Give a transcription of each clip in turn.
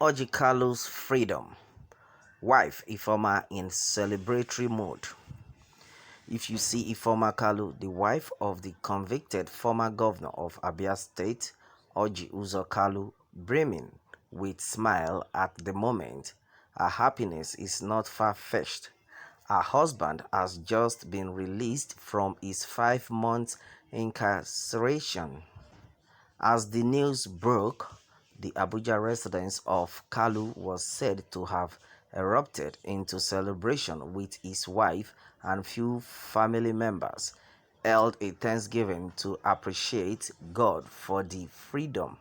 Orji Kalu's freedom. Wife Ifeoma in celebratory mood. If you see Ifeoma Kalu, the wife of the convicted former governor of Abia State, Orji Uzor Kalu, brimming with smile at the moment, her happiness is not far-fetched. Her husband has just been released from his 5-month incarceration. As the news broke, the Abuja residence of Kalu was said to have erupted into celebration with his wife and few family members, held a thanksgiving to appreciate God for the freedom.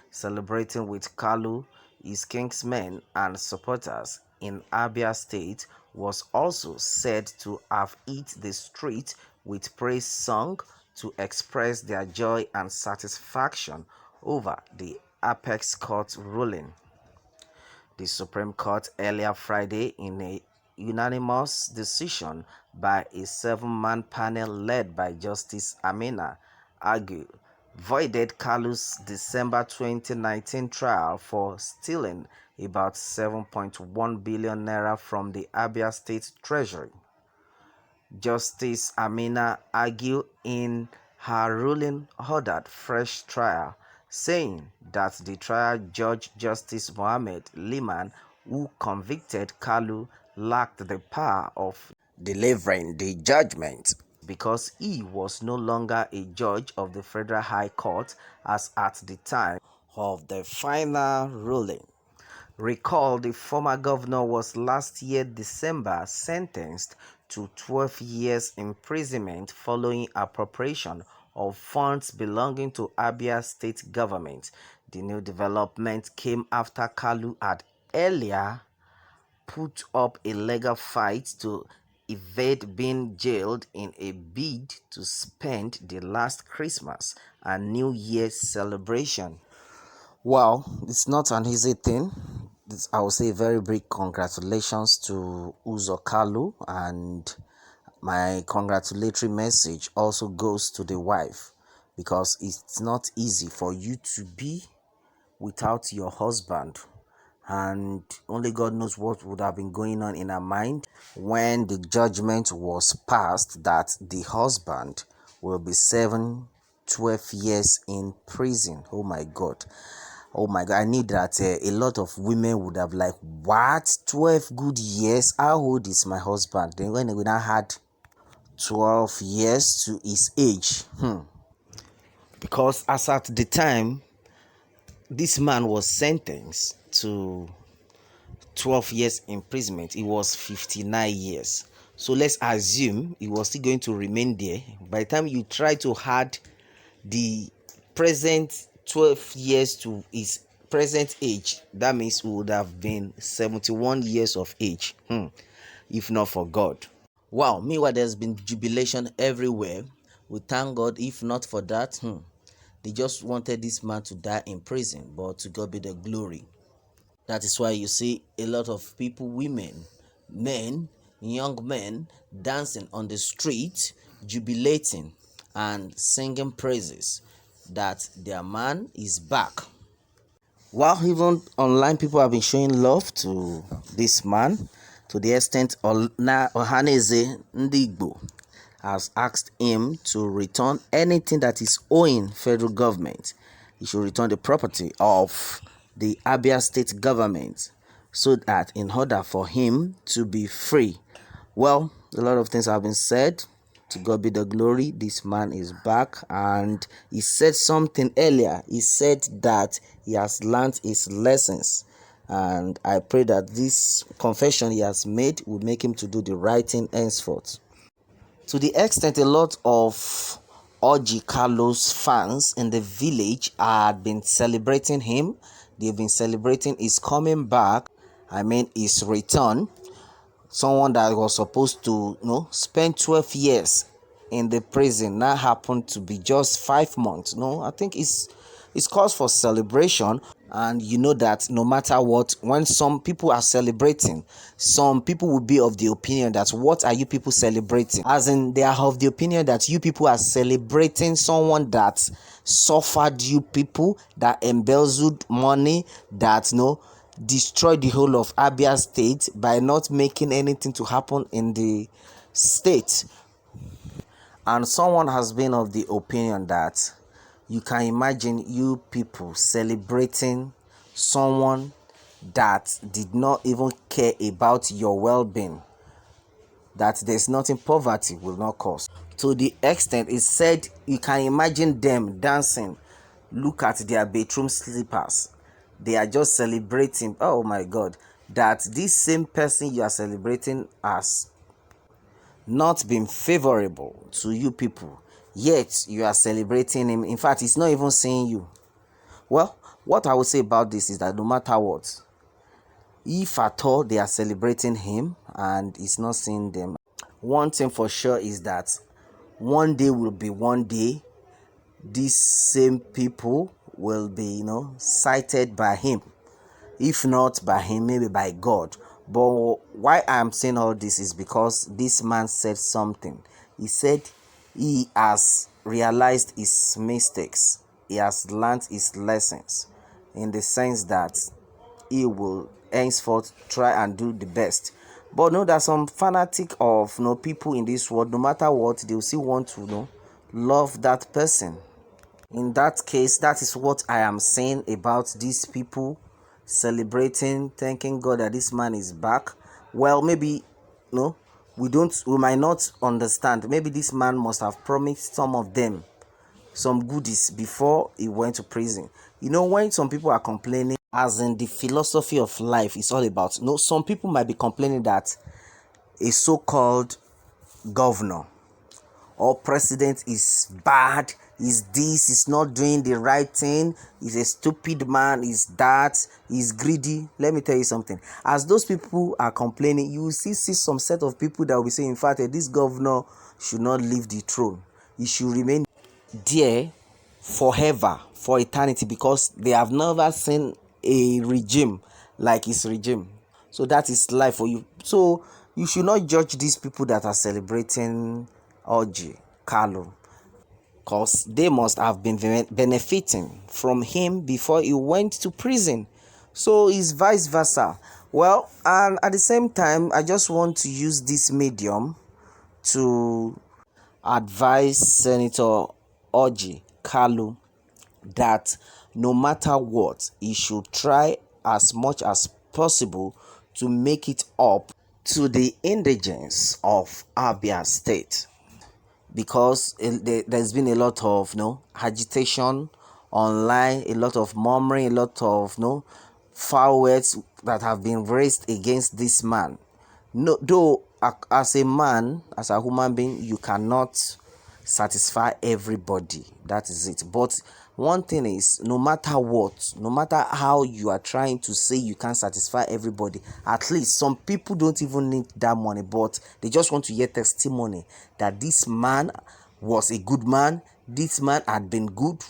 Celebrating with Kalu, his kinsmen and supporters in Abia State was also said to have hit the street with praise song to express their joy and satisfaction over the Apex Court ruling. The Supreme Court earlier Friday, in a unanimous decision by a 7-man panel led by Justice Amina Agu, voided Kalu's December 2019 trial for stealing about 7.1 billion naira from the Abia State Treasury. Justice Amina Agu in her ruling ordered fresh trial, saying that the trial judge Justice Mohammed Liman, who convicted Kalu, lacked the power of delivering the judgment because he was no longer a judge of the Federal High Court as at the time of the final ruling. Recall, the former governor was last year December sentenced to 12 years imprisonment following appropriation of funds belonging to Abia State government. The new development came after Kalu had earlier put up a legal fight to evade being jailed in a bid to spend the last Christmas and New Year's celebration. Well, it's not an easy thing. I would say very big congratulations to Uzor Kalu, and my congratulatory message also goes to the wife, because it's not easy for you to be without your husband, and only God knows what would have been going on in her mind when the judgment was passed that the husband will be 12 years in prison. Oh my God. Oh my God, I need that. A lot of women would have like, what? 12 good years? How old is my husband? Then when we now had 12 years to his age. Because as at the time, this man was sentenced to 12 years imprisonment. He was 59 years. So let's assume he was still going to remain there. By the time you try to add the present 12 years to his present age, that means he would have been 71 years of age, if not for God. Wow, meanwhile, there's been jubilation everywhere. We thank God. If not for that, they just wanted this man to die in prison, but to God be the glory. That is why you see a lot of people, women, men, young men dancing on the street, jubilating and singing praises that their man is back. While even online people have been showing love to this man, to the extent Ohaneze Ndigbo has asked him to return anything that is owing federal government. He should return the property of the Abia State government, so that in order for him to be free. Well, a lot of things have been said. To God be the glory. This man is back, and he said something earlier. He said that he has learned his lessons, and I pray that this confession he has made will make him to do the right thing henceforth. To the extent a lot of Orji Kalu's fans in the village had been celebrating him. They've been celebrating his coming back. His return. Someone that was supposed to, spend 12 years in the prison now happened to be just 5 months. I think it's cause for celebration. And you know that no matter what, when some people are celebrating, some people will be of the opinion that what are you people celebrating? As in, they are of the opinion that you people are celebrating someone that suffered you people, that embezzled money, that destroy the whole of Abia state by not making anything to happen in the state. And someone has been of the opinion that you can imagine you people celebrating someone that did not even care about your well-being, that there's nothing poverty will not cause. To the extent it said you can imagine them dancing, look at their bedroom slippers, they are just celebrating. Oh my god, that this same person you are celebrating has not been favorable to you people, yet you are celebrating him. In fact, he's not even seeing you. Well, what I will say about this is that no matter what, if at all they are celebrating him and he's not seeing them, one thing for sure is that one day will be one day these same people will be, cited by him. If not by him, maybe by God. But why I'm saying all this is because this man said something. He said he has realized his mistakes, he has learned his lessons, in the sense that he will henceforth try and do the best. But no, there's some fanatic of people in this world. No matter what, they will still want to love that person. In that case, that is what I am saying about these people celebrating, thanking God that this man is back. Well, maybe we might not understand. Maybe this man must have promised some of them some goodies before he went to prison. When some people are complaining, as in the philosophy of life is all about, some people might be complaining that a so-called governor or president is bad, is this, is not doing the right thing, is a stupid man, is that, is greedy. Let me tell you something. As those people are complaining, you will see some set of people that will be saying, in fact, this governor should not leave the throne. He should remain there forever, for eternity, because they have never seen a regime like his regime. So that is life for you. So you should not judge these people that are celebrating Orji, Kalu, because they must have been benefiting from him before he went to prison. So it's vice versa. Well, and at the same time, I just want to use this medium to advise Senator Orji Kalu that no matter what, he should try as much as possible to make it up to the indigents of Abia State, because there's been a lot of agitation online, a lot of murmuring, a lot of foul words that have been raised against this man. No, though as a man, as a human being, you cannot satisfy everybody. That is it. But one thing is, no matter what, no matter how you are trying to say you can satisfy everybody, at least some people don't even need that money, but they just want to hear testimony that this man was a good man, this man had been good.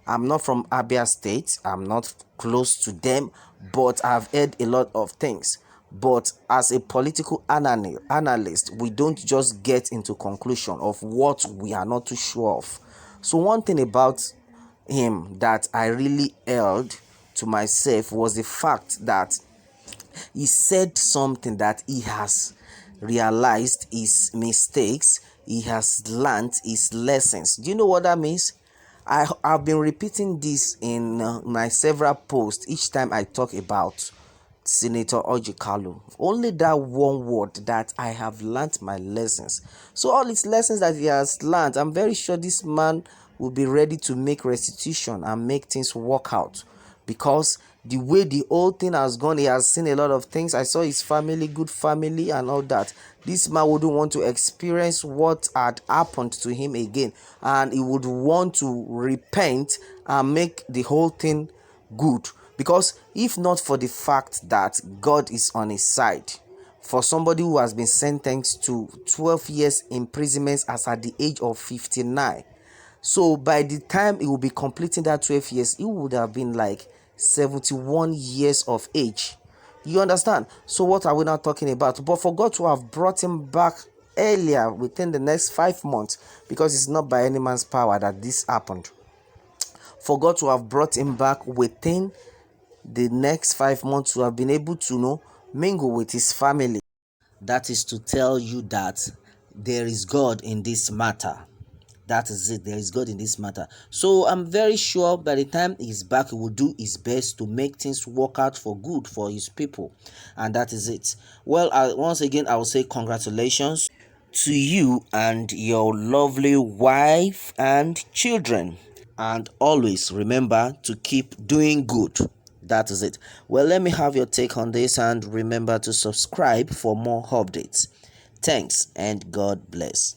I'm not from Abia State, I'm not close to them, but I've heard a lot of things. But as a political analyst, we don't just get into conclusion of what we are not too sure of. So one thing about him that I really held to myself was the fact that he said something that he has realized his mistakes, he has learned his lessons. Do you know what that means? I've been repeating this in my several posts each time I talk about Senator Orji Kalu. Only that one word, that I have learned my lessons. So all his lessons that he has learned, I'm very sure this man will be ready to make restitution and make things work out, because the way the whole thing has gone, he has seen a lot of things. I saw his family, good family and all that. This man wouldn't want to experience what had happened to him again, and he would want to repent and make the whole thing good. Because if not for the fact that God is on his side, for somebody who has been sentenced to 12 years imprisonment as at the age of 59, so by the time he will be completing that 12 years, he would have been like 71 years of age. You understand? So what are we now talking about? But for God to have brought him back earlier, within the next 5 months, because it's not by any man's power that this happened, for God to have brought him back within the next 5 months to have been able to mingle with his family. That is to tell you that there is God in this matter. That is it. There is God in this matter. So I'm very sure by the time he's back, he will do his best to make things work out for good for his people. And that is it. Well, once again, I will say congratulations to you and your lovely wife and children. And always remember to keep doing good. That is it. Well, let me have your take on this, and remember to subscribe for more updates. Thanks and God bless.